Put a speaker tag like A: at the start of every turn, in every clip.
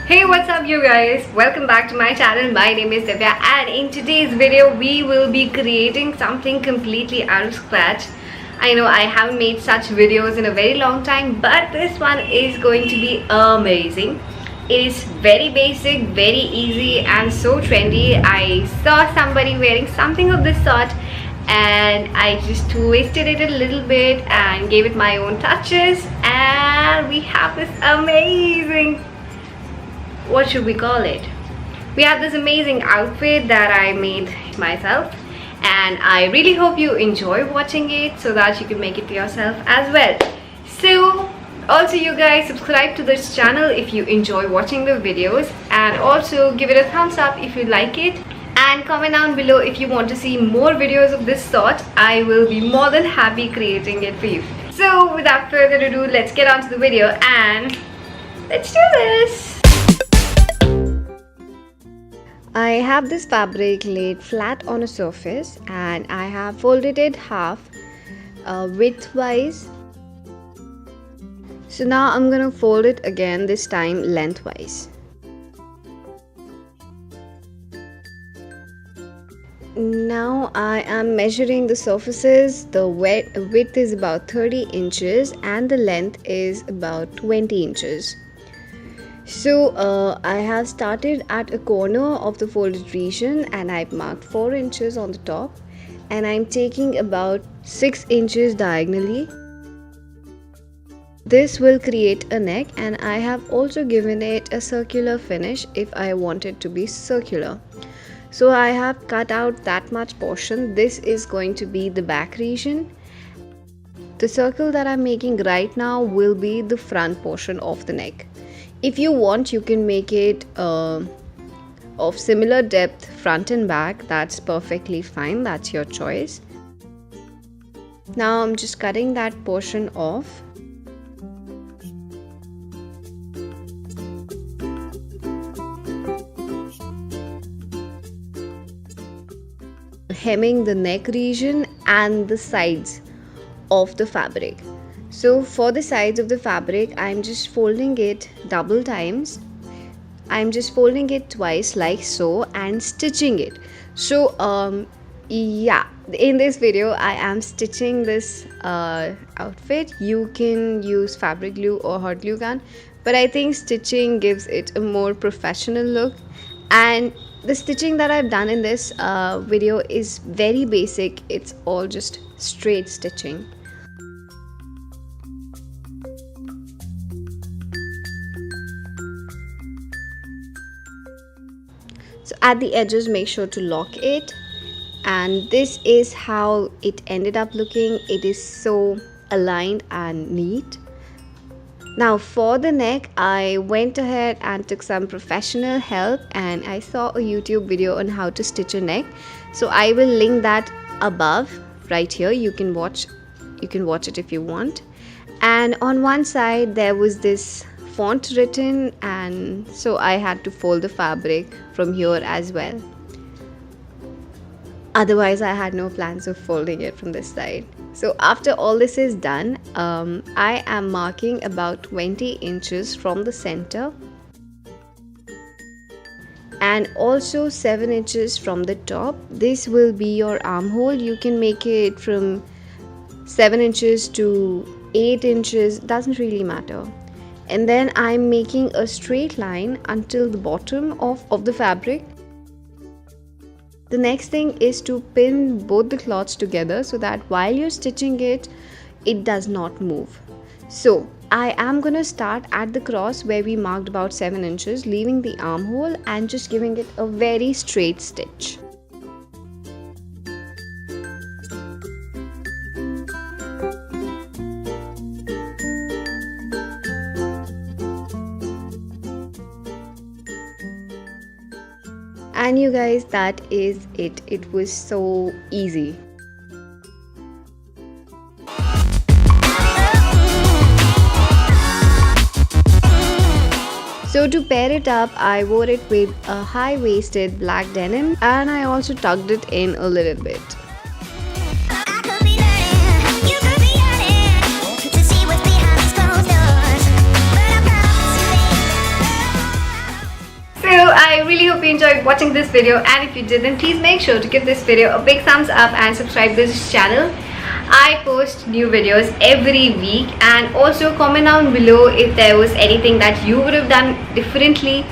A: Hey, what's up you guys? Welcome back to my channel. My name is Divya and in today's video we will be creating something completely out of scratch. I know I haven't made such videos in a very long time, but this one is going to be amazing. It is very basic, very easy and so trendy. I saw somebody wearing something of this sort and I just twisted it a little bit and gave it my own touches, and we have this amazing, what should we call it? We have this amazing outfit that I made myself, and I really hope you enjoy watching it so that you can make it yourself as well. So also you guys subscribe to this channel if you enjoy watching the videos, and also give it a thumbs up if you like it, and comment down below if you want to see more videos of this sort. I will be more than happy creating it for you. So without further ado, let's get on to the video and let's do this. I have this fabric laid flat on a surface and I have folded it half widthwise. So now I'm gonna fold it again, this time lengthwise. Now I am measuring the surfaces. The width is about 30 inches and the length is about 20 inches. So I have started at a corner of the folded region and I've marked 4 inches on the top, and I'm taking about 6 inches diagonally. This will create a neck, and I have also given it a circular finish if I want it to be circular. So I have cut out that much portion. This is going to be the back region. The circle that I'm making right now will be the front portion of the neck. If you want, you can make it of similar depth front and back. That's perfectly fine. That's your choice. Now I'm just cutting that portion off. Hemming the neck region and the sides of the fabric. So for the sides of the fabric, I'm just folding it double times. I'm just folding it twice like so and stitching it. So yeah, in this video I am stitching this outfit. You can use fabric glue or hot glue gun, but I think stitching gives it a more professional look. And the stitching that I've done in this video is very basic. It's all just straight stitching. So at the edges, make sure to lock it, and this is how it ended up looking. It is so aligned and neat. Now for the neck, I went ahead and took some professional help, and I saw a YouTube video on how to stitch a neck. So I will link that above right here. You can watch it if you want. And on one side there was this font written, and so I had to fold the fabric from here as well. Otherwise I had no plans of folding it from this side. So after all this is done, I am marking about 20 inches from the center and also 7 inches from the top. This will be your armhole. You can make it from 7 inches to 8 inches, doesn't really matter. And then I'm making a straight line until the bottom of the fabric. The next thing is to pin both the cloths together so that while you're stitching it, it does not move. So I am gonna start at the cross where we marked about 7 inches, leaving the armhole and just giving it a very straight stitch. And you guys, that is it. It was so easy. So to pair it up, I wore it with a high-waisted black denim, and I also tucked it in a little bit. watching this video, and if you did, then please make sure to give this video a big thumbs up and subscribe to this channel. I post new videos every week, and also comment down below if there was anything that you would have done differently.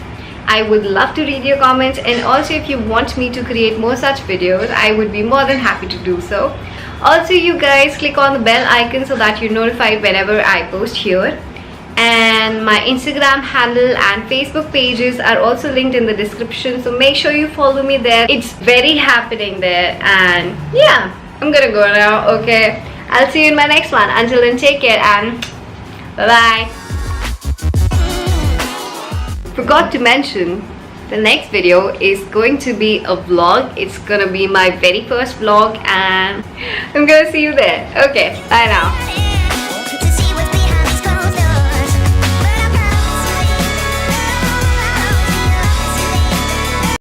A: I would love to read your comments, and also if you want me to create more such videos, I would be more than happy to do so. Also, you guys click on the bell icon so that you're notified whenever I post here. And my Instagram handle and Facebook pages are also linked in the description, so make sure you follow me there. It's very happening there. And yeah, I'm gonna go now. Okay, I'll see you in my next one. Until then, take care and bye bye. Forgot to mention, the next video is going to be a vlog. It's gonna be my very first vlog, and I'm gonna see you there. Okay, bye now.